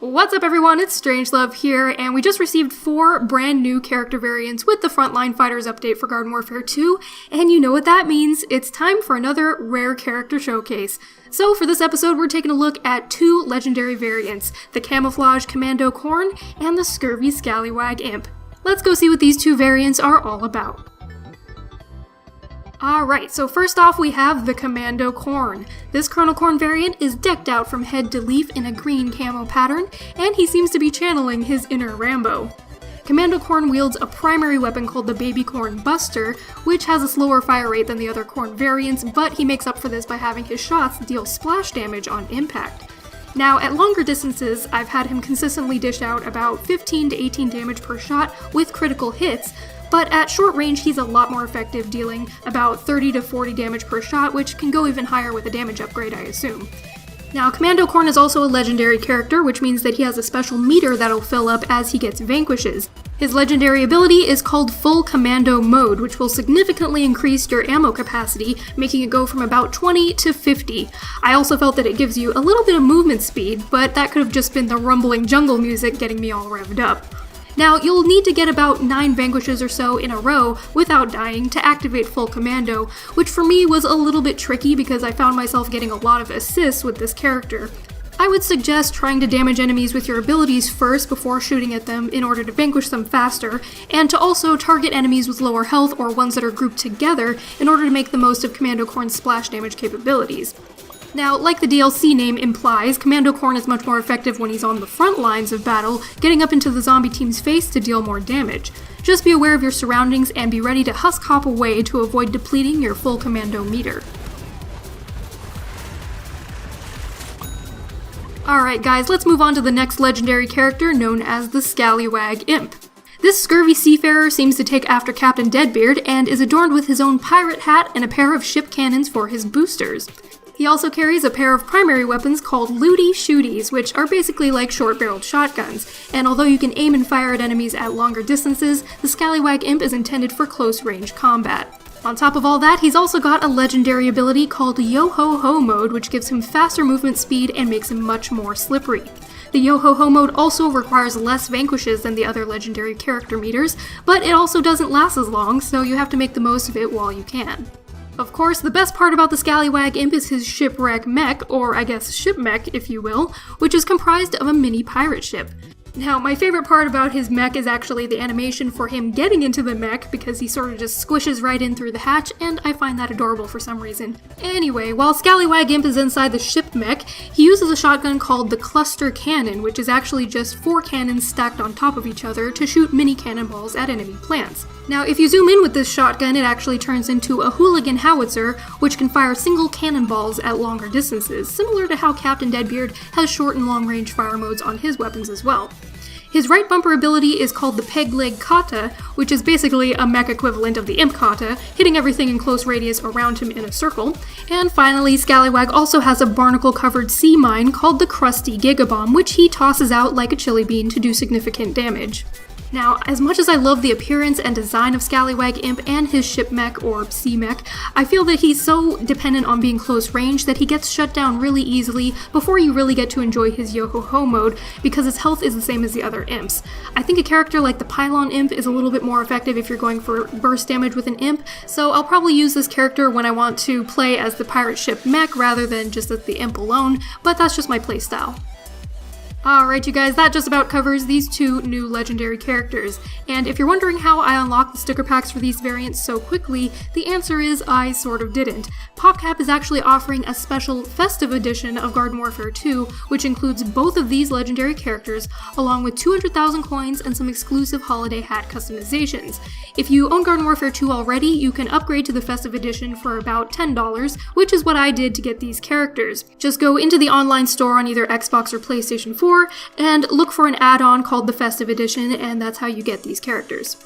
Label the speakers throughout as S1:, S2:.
S1: What's up everyone, it's Strangelove here, and we just received 4 brand new character variants with the Frontline Fighters update for Garden Warfare 2, and you know what that means, it's time for another rare character showcase. So for this episode, we're taking a look at 2 legendary variants, the Camouflage Commando Corn and the Scurvy Scallywag Imp. Let's go see what these 2 variants are all about. Alright, so first off we have the Commando Corn. This Commando Corn variant is decked out from head to leaf in a green camo pattern, and he seems to be channeling his inner Rambo. Commando Corn wields a primary weapon called the Baby Corn Buster, which has a slower fire rate than the other Corn variants, but he makes up for this by having his shots deal splash damage on impact. Now, at longer distances, I've had him consistently dish out about 15 to 18 damage per shot with critical hits, but at short range he's a lot more effective, dealing about 30 to 40 damage per shot, which can go even higher with a damage upgrade, I assume. Now, Commando Corn is also a legendary character, which means that he has a special meter that'll fill up as he gets vanquishes. His legendary ability is called Full Commando Mode, which will significantly increase your ammo capacity, making it go from about 20 to 50. I also felt that it gives you a little bit of movement speed, but that could have just been the rumbling jungle music getting me all revved up. Now, you'll need to get about 9 vanquishes or so in a row without dying to activate Full Commando, which for me was a little bit tricky because I found myself getting a lot of assists with this character. I would suggest trying to damage enemies with your abilities first before shooting at them in order to vanquish them faster, and to also target enemies with lower health or ones that are grouped together in order to make the most of Commando Corn's splash damage capabilities. Now, like the DLC name implies, Commando Corn is much more effective when he's on the front lines of battle, getting up into the zombie team's face to deal more damage. Just be aware of your surroundings and be ready to husk hop away to avoid depleting your full commando meter. Alright guys, let's move on to the next legendary character known as the Scallywag Imp. This scurvy seafarer seems to take after Captain Deadbeard and is adorned with his own pirate hat and a pair of ship cannons for his boosters. He also carries a pair of primary weapons called Looty Shooties, which are basically like short-barreled shotguns, and although you can aim and fire at enemies at longer distances, the Scallywag Imp is intended for close-range combat. On top of all that, he's also got a legendary ability called Yo-Ho-Ho Mode, which gives him faster movement speed and makes him much more slippery. The Yo-Ho-Ho mode also requires less vanquishes than the other legendary character meters, but it also doesn't last as long, so you have to make the most of it while you can. Of course, the best part about the Scallywag Imp is his shipwreck mech, or I guess ship mech if you will, which is comprised of a mini pirate ship. Now, my favorite part about his mech is actually the animation for him getting into the mech, because he sort of just squishes right in through the hatch, and I find that adorable for some reason. Anyway, while Scallywag Imp is inside the ship mech, he uses a shotgun called the Cluster Cannon, which is actually just 4 cannons stacked on top of each other to shoot mini cannonballs at enemy plants. Now, if you zoom in with this shotgun, it actually turns into a hooligan howitzer, which can fire single cannonballs at longer distances, similar to how Captain Deadbeard has short and long range fire modes on his weapons as well. His right bumper ability is called the Peg Leg Kata, which is basically a mech equivalent of the Imp Kata, hitting everything in close radius around him in a circle. And finally, Scallywag also has a barnacle-covered sea mine called the Krusty Gigabomb, which he tosses out like a chili bean to do significant damage. Now, as much as I love the appearance and design of Scallywag Imp and his ship mech, or sea mech, I feel that he's so dependent on being close range that he gets shut down really easily before you really get to enjoy his Yo-Ho-Ho mode, because his health is the same as the other imps. I think a character like the Pylon Imp is a little bit more effective if you're going for burst damage with an imp, so I'll probably use this character when I want to play as the pirate ship mech rather than just as the imp alone, but that's just my playstyle. Alright you guys, that just about covers these 2 new legendary characters, and if you're wondering how I unlocked the sticker packs for these variants so quickly, the answer is I sort of didn't. PopCap is actually offering a special Festive Edition of Garden Warfare 2, which includes both of these legendary characters, along with 200,000 coins and some exclusive holiday hat customizations. If you own Garden Warfare 2 already, you can upgrade to the Festive Edition for about $10, which is what I did to get these characters. Just go into the online store on either Xbox or PlayStation 4, and look for an add-on called the Festive Edition, and that's how you get these characters.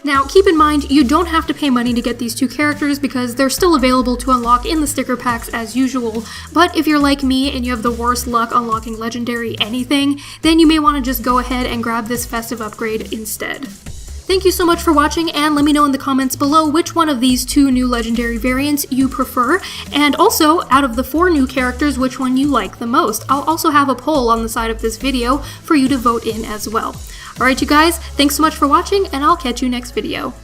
S1: Now, keep in mind, you don't have to pay money to get these 2 characters because they're still available to unlock in the sticker packs as usual, but if you're like me and you have the worst luck unlocking legendary anything, then you may want to just go ahead and grab this festive upgrade instead. Thank you so much for watching, and let me know in the comments below which one of these 2 new legendary variants you prefer, and also, out of the 4 new characters, which one you like the most. I'll also have a poll on the side of this video for you to vote in as well. Alright you guys, thanks so much for watching, and I'll catch you next video.